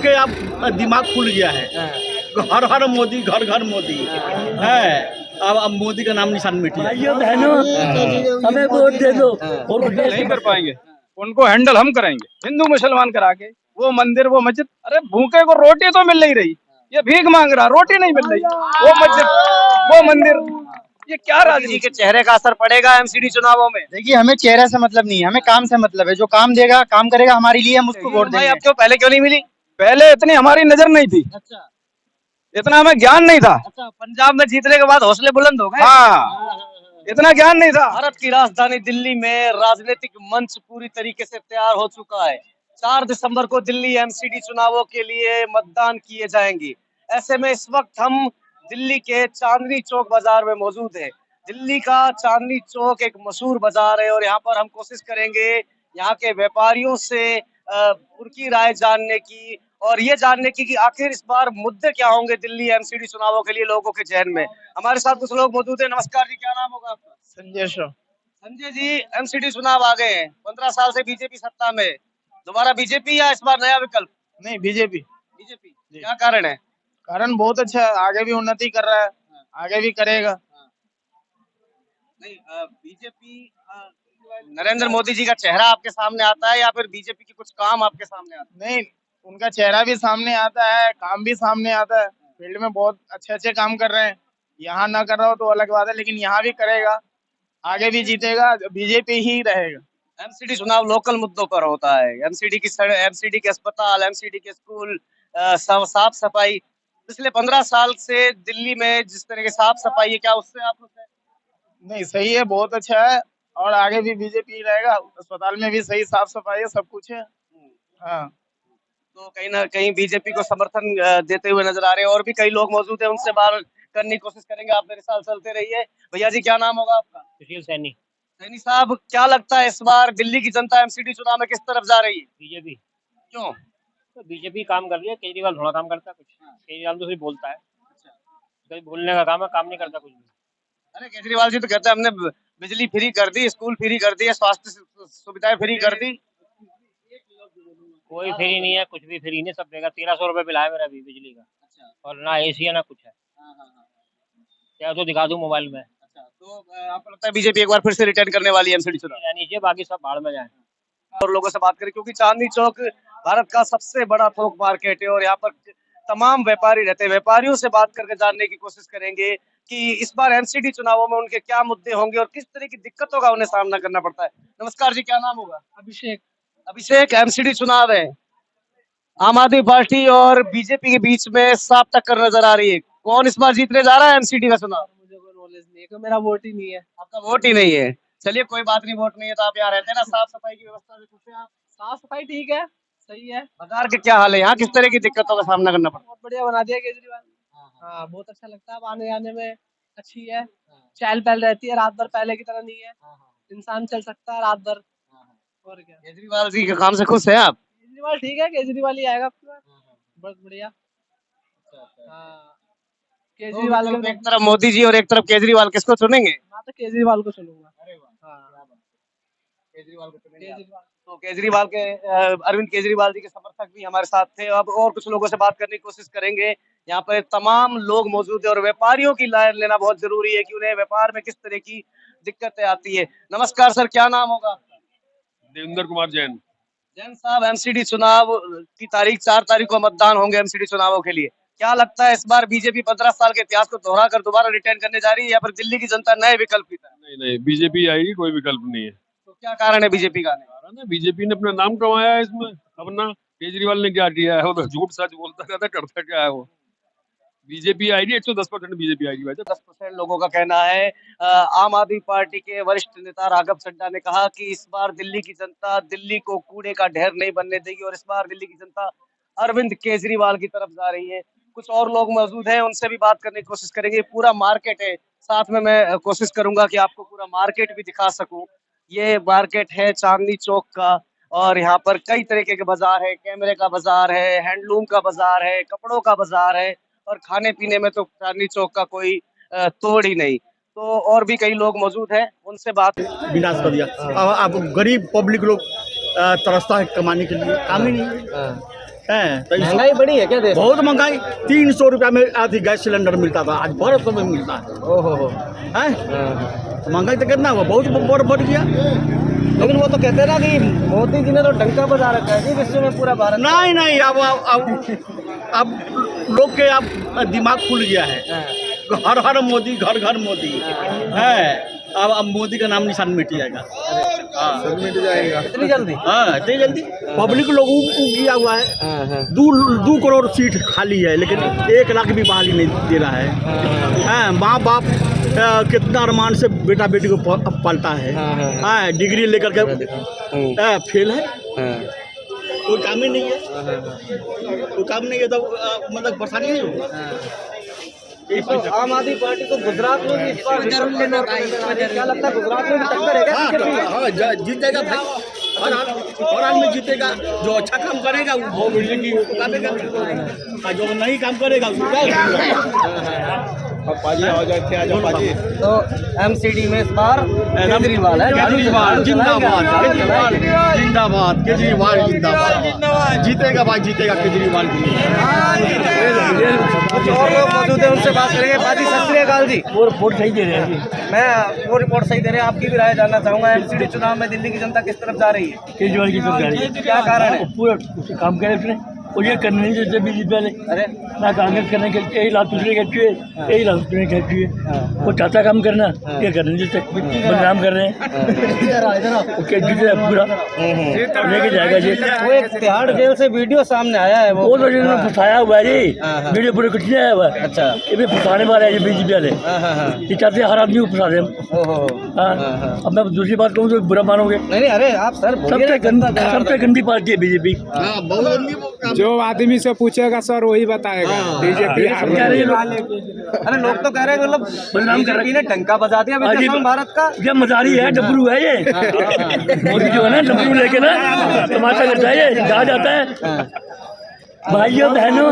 के अब दिमाग खुल गया है। हर हर मोदी, घर घर मोदी है। अब मोदी का नाम निशान मिट गया। भाइयों बहनों, हमें वोट दे दो। और नहीं कर पाएंगे, उनको हैंडल हम कराएंगे, हिंदू मुसलमान करा के। वो मंदिर, वो मस्जिद, अरे भूखे को रोटी तो मिल नहीं रही, ये भीख मांग रहा, रोटी नहीं मिल रही। वो मस्जिद, वो मंदिर, ये क्या राजनीति के चेहरे का असर पड़ेगा एमसीडी चुनावों में? देखिए, हमें चेहरे से मतलब नहीं है, हमें काम से मतलब है। जो काम देगा, काम करेगा हमारे लिए, हम उसको वोट भाई देंगे। आपको पहले क्यों नहीं मिली? पहले इतनी हमारी नजर नहीं थी, अच्छा इतना हमें ज्ञान नहीं था। अच्छा, पंजाब में जीतने के बाद हौसले बुलंद हो गए। हाँ, इतना ज्ञान नहीं था। भारत की राजधानी दिल्ली में राजनीतिक मंच पूरी तरीके से तैयार हो चुका है। 4 दिसंबर को दिल्ली एमसीडी चुनावों के लिए मतदान किए जाएंगे। ऐसे में इस वक्त हम दिल्ली के चांदनी चौक बाजार में मौजूद है। दिल्ली का चांदनी चौक एक मशहूर बाजार है और यहाँ पर हम कोशिश करेंगे यहाँ के व्यापारियों से उनकी राय जानने की और ये जानने की कि आखिर इस बार मुद्दे क्या होंगे दिल्ली एमसीडी चुनावों के लिए लोगों के जहन में। हमारे साथ कुछ लोग मौजूद है। नमस्कार जी, क्या नाम होगा आपका? संजय शो। संजय जी, एमसीडी चुनाव आ गए हैं। 15 साल से बीजेपी सत्ता में, दोबारा बीजेपी या इस बार नया विकल्प? नहीं, बीजेपी। बीजेपी, क्या कारण है? कारण बहुत अच्छा है, आगे भी उन्नति कर रहा है, आगे भी करेगा। नहीं, बीजेपी नरेंद्र मोदी जी का चेहरा आपके सामने आता है या फिर बीजेपी के कुछ काम आपके सामने आते नहीं, उनका चेहरा भी सामने आता है, काम भी सामने आता है। फील्ड में बहुत अच्छे अच्छे काम कर रहे हैं। यहाँ ना कर रहा हो तो अलग बात है, लेकिन यहाँ भी करेगा, आगे भी जीतेगा, बीजेपी ही रहेगा। हैं? एमसीडी चुनाव लोकल मुद्दों पर होता है। एमसीडी की सड़क, एमसीडी के अस्पताल, एमसीडी के स्कूल, साफ सफाई। पिछले 15 साल से दिल्ली में जिस तरह की साफ सफाई है, क्या उससे आप खुश हैं? नहीं, सही है, बहुत अच्छा है, और आगे भी बीजेपी रहेगा। अस्पताल में भी सही साफ सफाई है, सब कुछ है। हाँ, तो कहीं ना कहीं बीजेपी को समर्थन देते हुए नजर आ रहे हैं। और भी कई लोग मौजूद हैं, उनसे बात करने की कोशिश करेंगे। आप मेरे साथ चलते रहिए। भैया जी, क्या नाम होगा आपका? सुशील सैनी। सैनी साहब, क्या लगता है इस बार दिल्ली की जनता एमसीडी चुनाव में किस तरफ जा रही है? बीजेपी। क्यों? तो बीजेपी काम कर रही है, केजरीवाल थोड़ा काम करता है कुछ। केजरीवाल तो सिर्फ बोलता है, कहीं बोलने का काम है, काम नहीं करता कुछ भी। अरे केजरीवाल जी तो कहते हैं हमने बिजली फ्री कर दी, स्कूल फ्री कर दी, स्वास्थ्य सुविधाएं फ्री कर दी। कोई फ्री नहीं है, कुछ भी फ्री नहीं, सब देगा। 1300 रुपए बिल है मेरा भी बिजली का, और ना एसी है ना कुछ है। क्या तो दिखा दूं मोबाइल में। तो आपको लगता है बीजेपी एक बार फिर से रिटर्न करने वाली है एमसीडी चुनाव? यानी ये बाकी सब भाड़ में जाए। और लोगों से बात करें, क्योंकि चांदनी चौक भारत का सबसे बड़ा थोक मार्केट है और यहाँ पर तमाम व्यापारी रहते हैं। व्यापारियों से बात करके जानने की कोशिश करेंगे कि इस बार एमसीडी चुनावों में उनके क्या मुद्दे होंगे और किस तरह की दिक्कतों का उन्हें सामना करना पड़ता है। नमस्कार जी, क्या नाम होगा? अभिषेक। अभिषेक, एमसीडी चुनाव है, आम आदमी पार्टी और बीजेपी के बीच में साफ टक्कर नजर आ रही है। कौन इस बार जीतने जा रहा है एमसीडी का चुनाव? मुझे कोई नॉलेज नहीं है, क्योंकि मेरा वोट ही नहीं है। आपका वोट ही नहीं है? चलिए कोई बात नहीं, वोट नहीं है तो आप यहाँ रहते हैं ना, साफ सफाई की व्यवस्था से खुश हैं आप? साफ सफाई ठीक है, सही है। बाजार के क्या हाल है यहाँ, किस तरह की दिक्कतों का सामना करना पड़ता बहुत बढ़िया बना दिया केजरीवाल। हाँ, बहुत अच्छा लगता है, अब आने जाने में अच्छी है। चहल पहल रहती है, रात भर पहले की तरह नहीं है। इंसान चल सकता है रात भर। और क्या, है? केजरीवाल जी के काम से खुश हैं आप? केजरीवाल ठीक है, केजरीवाल ही आएगा आपकी बार। बहुत बढ़िया। हाँ, केजरीवाल तो के एक तरफ मोदी जी और एक तरफ केजरीवाल, किसको चुनेंगे? मैं तो केजरीवाल को चुनूंगा। हाँ, केजरीवाल को चुनेंगे आप? केजरीवाल। तो केजरीवाल के अरविंद केजरीवाल जी के समर्थक भी हमारे साथ थे। अब और कुछ लोगों से बात करने की कोशिश करेंगे। यहाँ पर तमाम लोग मौजूद है और व्यापारियों की राय लेना बहुत जरूरी है कि उन्हें व्यापार में किस तरह की दिक्कतें आती है। नमस्कार सर, क्या नाम होगा आपका? देवेंद्र कुमार जैन। जैन साहब, एमसीडी चुनाव की तारीख 4 तारीख को मतदान होंगे एमसीडी चुनावों के लिए। क्या लगता है इस बार बीजेपी 15 साल के इतिहास को दोहरा कर दोबारा रिटर्न करने जा रही है या फिर दिल्ली की जनता नए विकल्प की तरफ? नहीं नहीं, बीजेपी आएगी, कोई विकल्प नहीं है। तो क्या कारण है बीजेपी का आने का? बीजेपी ने अपना नाम कमाया है इसमें अपना। केजरीवाल ने क्या किया है, वो तो झूठ सच बोलता रहता, करता क्या है वो। बीजेपी आएगी, 110% बीजेपी आएगी भाई। 10% लोगों का कहना है। आम आदमी पार्टी के वरिष्ठ नेता राघव चड्ढा ने कहा कि इस बार दिल्ली की जनता दिल्ली को कूड़े का ढेर नहीं बनने देगी और इस बार दिल्ली की जनता अरविंद केजरीवाल की तरफ जा रही है। कुछ और लोग मौजूद हैं, उनसे भी बात करने की कोशिश करेंगे। पूरा मार्केट है, साथ में मैं कोशिश करूंगा कि आपको पूरा मार्केट भी दिखा सकूं। ये मार्केट है चांदनी चौक का और यहाँ पर कई तरीके के बाजार है। कैमरे का बाजार है, हैंडलूम का बाजार है, कपड़ों का बाजार है और खाने पीने में तो चांदनी चौक का कोई तोड़ ही नहीं। तो और भी कई लोग मौजूद हैं, उनसे बात। विनाश कर दिया। अब गरीब पब्लिक लोग तरसता है कमाने के लिए, काम ही नहीं है। तो महंगाई बढ़ी है क्या देश में? बहुत महंगाई। 300 रुपया में आधी गैस सिलेंडर मिलता था, आज 1200 में मिलता है। ओहो हैं? महंगाई तो कितना हुआ, बहुत बढ़ गया। लेकिन वो तो कहते हैं ना कि मोदी जी ने तो डंका बजा रखा है जी विश्व में पूरा भारत। नहीं, अब लोग के अब दिमाग खुल गया है। हर मोदी, घर घर मोदी है। अब मोदी का नाम निशान मिट जाएगा। हाँ, मिट जाएगा इतनी जल्दी? हाँ, इतनी जल्दी। पब्लिक लोगों को किया हुआ है। 2 करोड़ सीट खाली है, लेकिन 1 लाख भी बहाली नहीं दे रहा है। माँ बाप कितना अरमान से बेटा बेटी को पालता है। हाँ, डिग्री लेकर के फेल है। कोई काम ही नहीं है। कोई काम नहीं है तो मतलब परेशानी नहीं होगी। तो आम आदमी पार्टी तो गुजरात में भी इस बार जरूर लेना चाहिए। क्या लगता है गुजरात में भी टक्कर है क्या? हाँ, जीतेगा भाई। हर हाल में जीतेगा। जो अच्छा काम करेगा वो बिल्डिंग की काटेगा, और जो नहीं काम करेगा उसको तो एमसीडी में इस बार केजरीवाल है। केजरीवाल जिंदाबाद, जिंदाबाद, केजरीवाल जिंदाबाद। जीतेगा भाई, जीतेगा केजरीवाल। कुछ और लोग मौजूद है, उनसे बात करेंगे। बाजी सत श्री अकाल जी। वो रिपोर्ट सही दे रहे हैं जी। मैं वो रिपोर्ट सही दे रहे हैं, आपकी भी राय जानना चाहूंगा। एमसीडी चुनाव में दिल्ली की जनता किस तरफ जा रही है? केजरीवाल की तरफ जा रही है। क्या कारण है? पूरा काम करे उसने, और ये करने नहीं देते बीजेपी वाले। अरे ना कांग्रेस करने के यही लाभ दूसरे कहती है, यही लाभ दूसरे कहती है। वो चाहता काम करना, ये करने नहीं देते, बदनाम कर रहे हैं। ओके, जीते पूरा लेके जाएगा जी। वो एक तिहाड़ जेल से वीडियो सामने आया है, वो तो जिन्होंने फंसाया हुआ है जी। वीडियो पूरे कुछ नहीं आया हुआ है। अच्छा, ये भी फंसाने वाले हैं बीजेपी वाले। ये चाहते हैं हर आदमी को फंसा दें। हाँ, अब मैं दूसरी बात कहूँ तो बुरा मानोगे। नहीं अरे आप सर सबसे गंदी पार्टी है बीजेपी। जो आदमी से पूछेगा सर वही बताएगा। बीजेपी अरे लोग तो कह रहे हैं मतलब बदनाम कर रहे ने डंका बजा दिया भारत का। ये मजारी है, डबरू है ये। मोदी जो है ना, डबरू लेके ना तमाशा करता है, ये जा जाता है। भाइयों बहनों,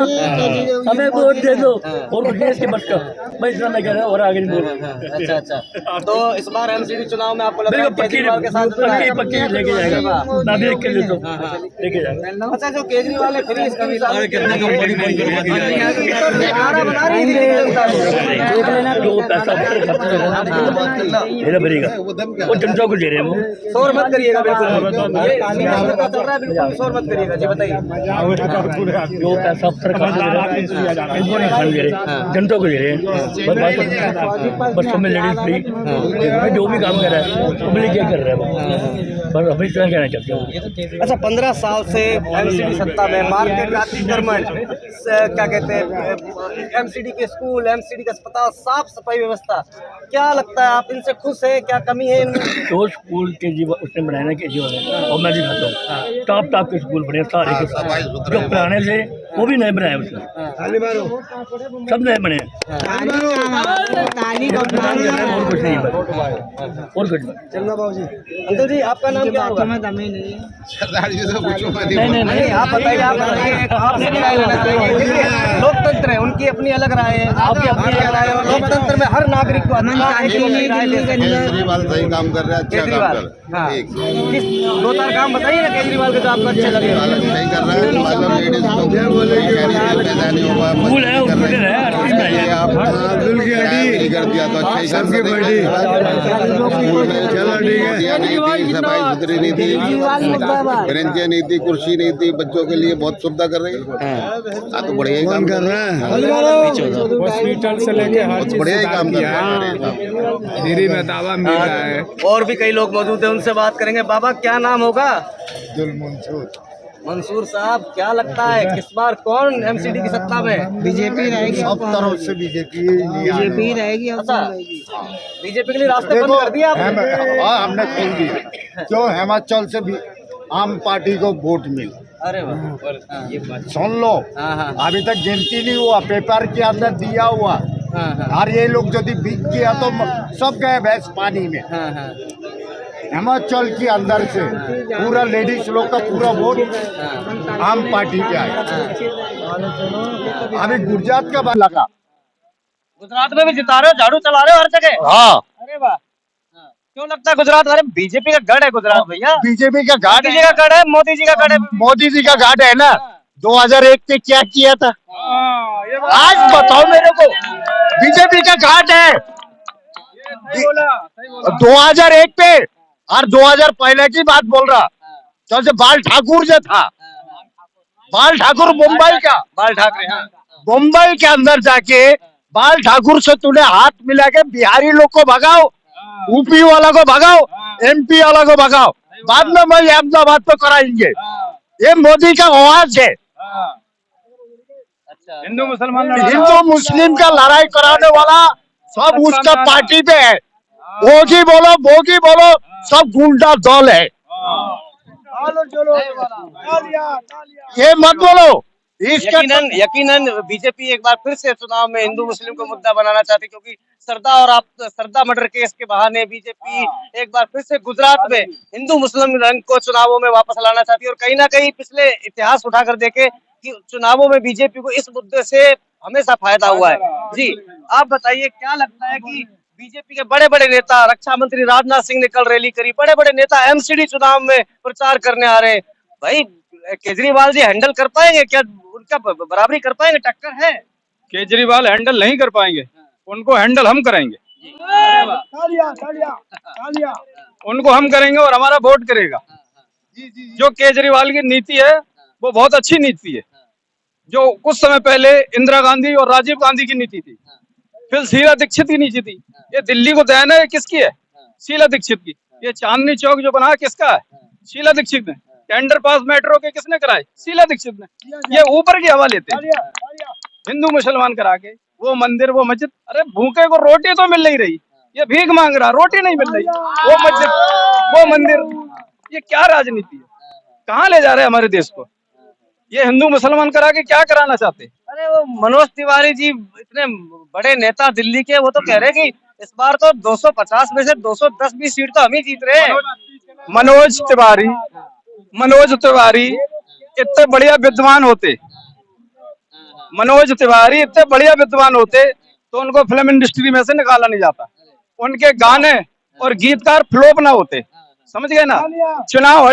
हमें वोट दे दो, और कुछ इसके बस का। मैं इतना मैं कह रहा हूँ, और आगे नहीं बोल। अच्छा। तो इस बार एमसीडी चुनाव में आपको लगता है पक्की केजरीवाल के साथ पक्की लेके जाएगा। ना देख के ले दो, लेके जाएगा। अच्छा, जो केजरीवाल है फ्री इसका भी बना रही है, जो पैसा भरेगा वो जनता को दे रहे हैं। वो शोर मत करिएगा, बिल्कुल चल रहा है, बिल्कुल शोर मत करिएगा जी। बताइए। जो पैसा सरकार दे रहा है इनको नहीं खाने दे रहे, जनता को दे रहे हैं। बस में लेडीज फ्री, जो भी काम कर रहा है पब्लिक क्या कर रहा है वो, बस अभी इतना कहना चाहते हैं। अच्छा, 15 साल से एमसीडी सत्ता में, मार्केट का अतिक्रमण, क्या कहते हैं, एमसीडी के स्कूल, एमसीडी का अस्पताल, साफ सफाई व्यवस्था, क्या लगता है आप इनसे खुश है? क्या कमी है इनमें? तो स्कूल केजरीवाल उसने बनाया ना, केजरीवाल, और मैं दिखाता हूँ टॉप के स्कूल बने सारे के सारे। जो पुराने थे वो भी नए बनाए उसने, सब नए बने। और कुछ नहीं बना, और कुछ नहीं। अंकल जी, आपका नाम क्या होगा? नहीं, आप बताइए, आपने भी राय लेना चाहिए। देखिए, लोकतंत्र है, उनकी अपनी अलग राय है, आपकी अपनी अलग राय है। लोकतंत्र में हर नागरिक को केजरीवाल सही काम कर रहा है, अच्छा काम कर रहा है। किस 2-4 काम बताइए ना केजरीवाल के जो आपको अच्छे लगे। सही कर रहा है, मतलब लेडीज को स्कूल है, हॉस्पिटल है, हर चीज है। आप कर दिया तो अच्छा ही काम सफाई सुथरी नहीं थी, बेंचें नहीं थी, कुर्सी नहीं थी, बच्चों के लिए बहुत सुविधा कर रही है। तो बढ़िया ही काम कर रहा है, हॉस्पिटल से लेके हर चीज बढ़िया ही काम कर रहा है। फ्री में दावा मिल रहा है। और भी कई लोग मौजूद हैं, उनसे बात करेंगे। बाबा, क्या नाम होगा? मंसूर साहब, क्या लगता है किस बार कौन एमसीडी की सत्ता में? बीजेपी रहेगी, सब तरफ से बीजेपी रहेगी। अच्छा, बीजेपी के लिए रास्ते बंद कर दिया आपने? हमने खोल दिया। क्यों? हिमाचल से भी आम पार्टी को वोट मिला। अरे वाह, सुन लो, अभी तक गिनती नहीं हुआ, पेपर के अंदर दिया हुआ। और ये लोग यदि बिक गया तो सब गए भैंस पानी में। हिमाचल के अंदर से पूरा लेडीज लोग का पूरा वोट आम पार्टी पे आया। अभी गुजरात का बात लगा, गुजरात में भी जिता रहे हो, झाड़ू चला रहे हो हर जगह। हाँ, अरे वाह, क्यों लगता है गुजरात? अरे बीजेपी का गढ़ है गुजरात भैया। बीजेपी का घाट मोदी जी का गढ़ है, मोदी जी का गढ़ है। मोदी जी का घाट है ना। 2001 में क्या किया था? ये बात आज बताओ मेरे को, बीजेपी का घाट है सही बोला, सही बोला। 2001 पे, और 2000 पहले की बात बोल रहा। जैसे बाल ठाकुर जो था, बाल ठाकुर मुंबई का, बाल ठाकरे, हाँ मुंबई के अंदर जाके बाल ठाकुर से तूने हाथ मिला के बिहारी लोग को भगाओ, यूपी वाला को भगाओ, एमपी वाला को भगाओ, बाद में मैं अहमदाबाद पे कराएंगे। ये मोदी का आवाज है। अच्छा हिंदू मुसलमान लड़ा रहा। हिंदू मुस्लिम का लड़ाई कराने वाला सब उसका पार्टी पे है। बोगी बोलो सब गुंडा दल है। ये मत बोलो। इसका यकीनन बीजेपी एक बार फिर से चुनाव में हिंदू मुस्लिम को मुद्दा बनाना चाहती, क्योंकि सरदा मर्डर केस के बहाने बीजेपी एक बार फिर से गुजरात में हिंदू मुस्लिम रंग को चुनावों में वापस लाना चाहती है। और कहीं ना कहीं पिछले इतिहास उठाकर देखे कि चुनावों में बीजेपी को इस मुद्दे से हमेशा फायदा हुआ है। जी आप बताइए, क्या लगता है कि बीजेपी के बड़े बड़े नेता, रक्षा मंत्री राजनाथ सिंह ने कल रैली करी, बड़े बड़े नेता एमसीडी चुनाव में प्रचार करने आ रहे हैं, भाई केजरीवाल जी हैंडल कर पाएंगे क्या? उनका बराबरी कर पाएंगे? टक्कर है? केजरीवाल हैंडल नहीं कर पाएंगे, उनको हैंडल हम करेंगे। उनको हम करेंगे और हमारा वोट करेगा। जो केजरीवाल की नीति है वो बहुत अच्छी नीति है, जो कुछ समय पहले इंदिरा गांधी और राजीव गांधी की नीति थी, फिर शीला दीक्षित की नीति थी। ये दिल्ली को देन है किसकी है? शीला दीक्षित की। ये चांदनी चौक जो बना किसका है? शीला दीक्षित ने। टेंडर पास मेट्रो के किसने कराए? शीला दीक्षित ने। ये ऊपर की हवा लेते हैं, हिंदू मुसलमान करा के। वो मंदिर, वो मस्जिद, अरे भूखे को रोटी तो मिल नहीं रही, ये भीख मांग रहा, रोटी नहीं मिल रही। वो मस्जिद, वो मंदिर, ये क्या राजनीति है? कहाँ ले जा रहे हैं हमारे देश को? ये हिंदू मुसलमान करा के क्या कराना चाहते? अरे वो मनोज तिवारी जी इतने बड़े नेता दिल्ली के, वो तो कह रहे हैं कि इस बार तो 250 में से 210 भी सीट तो हम ही जीत रहे हैं। मनोज तिवारी इतने बढ़िया विद्वान होते, मनोज तिवारी इतने बढ़िया विद्वान होते तो उनको फिल्म इंडस्ट्री में से निकाला नहीं जाता। उनके गाने और गीतकार फ्लॉप ना होते, समझ गए ना? चुनाव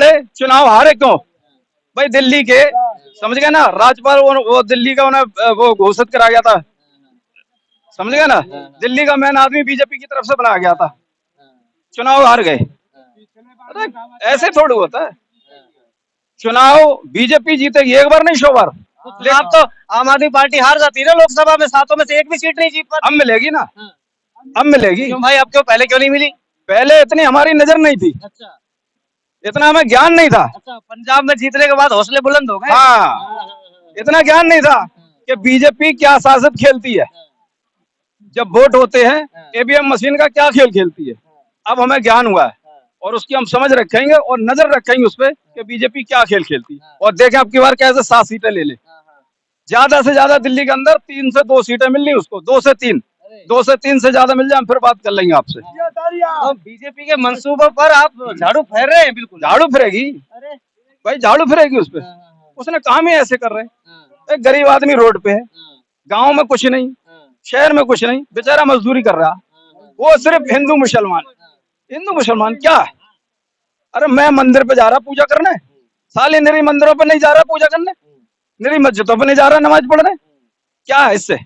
हारे क्यों भाई? दिल्ली के, समझ गए ना? राज्यपाल वो दिल्ली का उन्हें वो घोषित करा गया था, समझ गए ना? दिल्ली का मेन आदमी बीजेपी की तरफ से बनाया गया था, चुनाव हार गए। अरे ऐसे थोड़ी होता है। चुनाव बीजेपी जीतेगी, एक बार नहीं 100 बार। अब तो आम आदमी पार्टी हार जाती है ना लोकसभा में, 7 में से एक भी सीट नहीं जीत पाती। अब मिलेगी ना, अब मिलेगी। क्यों भाई? अब क्यों? पहले क्यों नहीं मिली? पहले इतनी हमारी नजर नहीं थी, अच्छा इतना हमें ज्ञान नहीं था। अच्छा, पंजाब में जीतने के बाद हौसले बुलंद हो गए। हाँ, इतना ज्ञान नहीं था कि बीजेपी क्या सियासत खेलती है, जब वोट होते हैं ईवीएम मशीन का क्या खेल खेलती है। अब हमें ज्ञान हुआ है और उसकी हम समझ रखेंगे और नजर रखेंगे उस पर कि बीजेपी क्या खेल खेलती है। और देखें अब की बार कैसे 7 सीटें ले ले, ज्यादा से ज्यादा दिल्ली के अंदर 3 से 2 सीटें मिलनी उसको, 2 से 3 से ज्यादा मिल जाए, हम फिर बात कर लेंगे आपसे। तो बीजेपी के मंसूबों पर आप झाड़ू फेर रहे हैं? बिल्कुल झाड़ू फिरेगी भाई, झाड़ू फिरेगी उस पर। उसने काम ही ऐसे कर रहे हैं। एक गरीब आदमी रोड पे है, गाँव में कुछ नहीं, शहर में कुछ नहीं, बेचारा मजदूरी कर रहा, वो सिर्फ हिंदू मुसलमान क्या है? अरे मैं मंदिर पे जा रहा पूजा करने, साले निरी मंदिरों पे नहीं जा रहा पूजा करने, निरी मस्जिदों पे नहीं जा रहा नमाज पढ़ने, क्या है इससे?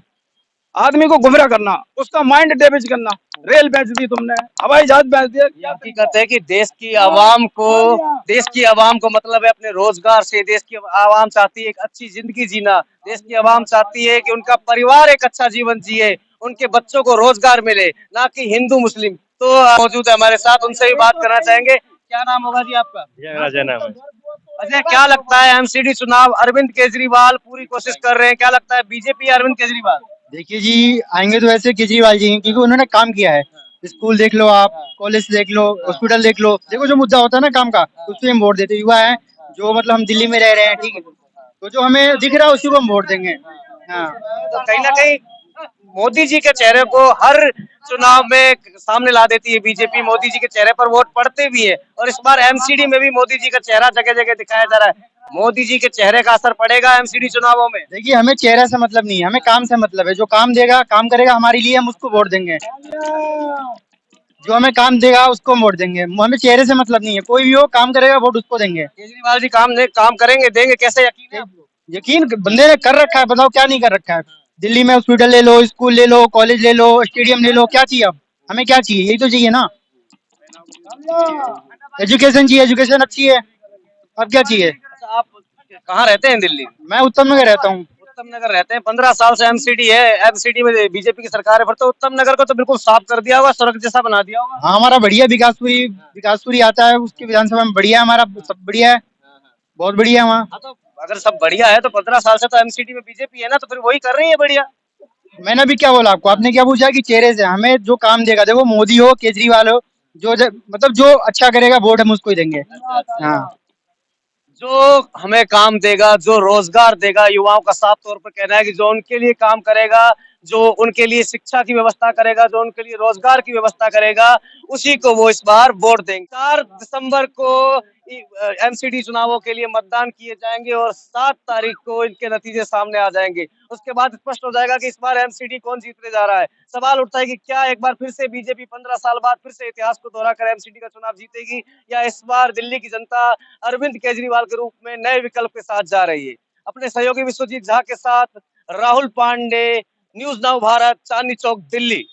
आदमी को गुमराह करना, उसका माइंड डैमेज करना। रेल बेच दी तुमने, हवाई जहाज बेच दिया। ये हकीकत है कि देश की आवाम को मतलब है अपने रोजगार से। देश की आवाम चाहती है एक अच्छी जिंदगी जीना, देश की आवाम चाहती है कि उनका परिवार एक अच्छा जीवन जिए, उनके बच्चों को रोजगार मिले, ना कि हिंदू मुस्लिम। तो मौजूद है हमारे साथ, उनसे भी बात करना चाहेंगे। क्या नाम होगा जी आपका? अजय नाम है। अजय, क्या लगता है एमसीडी चुनाव, अरविंद केजरीवाल पूरी कोशिश कर रहे हैं, क्या लगता है बीजेपी अरविंद केजरीवाल? देखिए जी, आएंगे तो वैसे केजरीवाल जी, क्योंकि उन्होंने काम किया है। स्कूल देख लो आप, कॉलेज देख लो, हॉस्पिटल देख लो, देखो जो मुद्दा होता है ना काम का, उस पर हम वोट देते। युवा है जो, मतलब हम दिल्ली में रह रहे हैं, ठीक है, तो जो हमें दिख रहा है उसी को हम वोट देंगे। हाँ, तो कहीं ना कहीं मोदी जी के चेहरे को हर चुनाव में सामने ला देती है बीजेपी, मोदी जी के चेहरे पर वोट पड़ते भी है। और इस बार एमसीडी में भी मोदी जी का चेहरा जगह जगह दिखाया जा रहा है। मोदी जी के चेहरे का असर पड़ेगा एमसीडी चुनावों में? देखिए हमें चेहरा से मतलब नहीं है, हमें काम से मतलब है। जो काम देगा, काम करेगा हमारे लिए, हम उसको वोट देंगे। जो हमें काम देगा उसको वोट देंगे, हमें चेहरे से मतलब नहीं है। कोई भी हो, काम करेगा, वोट उसको देंगे। केजरीवाल जी काम करेंगे, देंगे, कैसे यकीन है? यकीन बंदे ने कर रखा है, बताओ क्या नहीं कर रखा है। दिल्ली में हॉस्पिटल ले लो, स्कूल ले लो, कॉलेज ले लो, स्टेडियम ले लो, क्या चाहिए अब हमें, क्या चाहिए, यही तो चाहिए ना। एजुकेशन चाहिए, एजुकेशन अच्छी है, अब क्या चाहिए। अच्छा, आप कहाँ रहते हैं दिल्ली में? मैं उत्तम नगर रहता हूँ। उत्तम नगर रहते हैं, 15 साल से एमसीडी है, एमसीडी में बीजेपी की सरकार है, फिर तो उत्तम नगर को तो बिल्कुल साफ कर दिया होगा, सड़क जैसा बना दिया होगा। हाँ हमारा बढ़िया, विकासपुरी आता है, उसकी विधानसभा में बढ़िया है, हमारा सब बढ़िया है, बहुत बढ़िया है वहाँ। हाँ, तो अगर सब बढ़िया है तो 15 साल से तो एमसीडी में बीजेपी है ना, तो फिर वही कर रही है बढ़िया। मैंने अभी क्या बोला आपको, आपने क्या पूछा कि चेहरे से हमें जो काम देगा, देखो मोदी हो केजरीवाल हो, मतलब जो अच्छा करेगा वोट हम उसको ही देंगे। हाँ जो हमें काम देगा, जो रोजगार देगा, युवाओं का साफ तौर पर कहना है कि जो उनके लिए काम करेगा, जो उनके लिए शिक्षा की व्यवस्था करेगा, जो उनके लिए रोजगार की व्यवस्था करेगा, उसी को वो इस बार वोट देंगे। 4 दिसंबर को एमसीडी चुनावों के लिए मतदान किए जाएंगे और 7 तारीख को इनके नतीजे सामने आ जाएंगे। उसके बाद स्पष्ट हो जाएगा कि इस बार एमसीडी कौन जीतने जा रहा है। सवाल उठता है कि क्या एक बार फिर से बीजेपी 15 साल बाद फिर से इतिहास को दोहराकर एमसीडी का चुनाव जीतेगी, या इस बार दिल्ली की जनता अरविंद केजरीवाल के रूप में नए विकल्प के साथ जा रही है। अपने सहयोगी विश्वजीत झा के साथ राहुल पांडे, न्यूज नाउ भारत, चांदनी चौक, दिल्ली।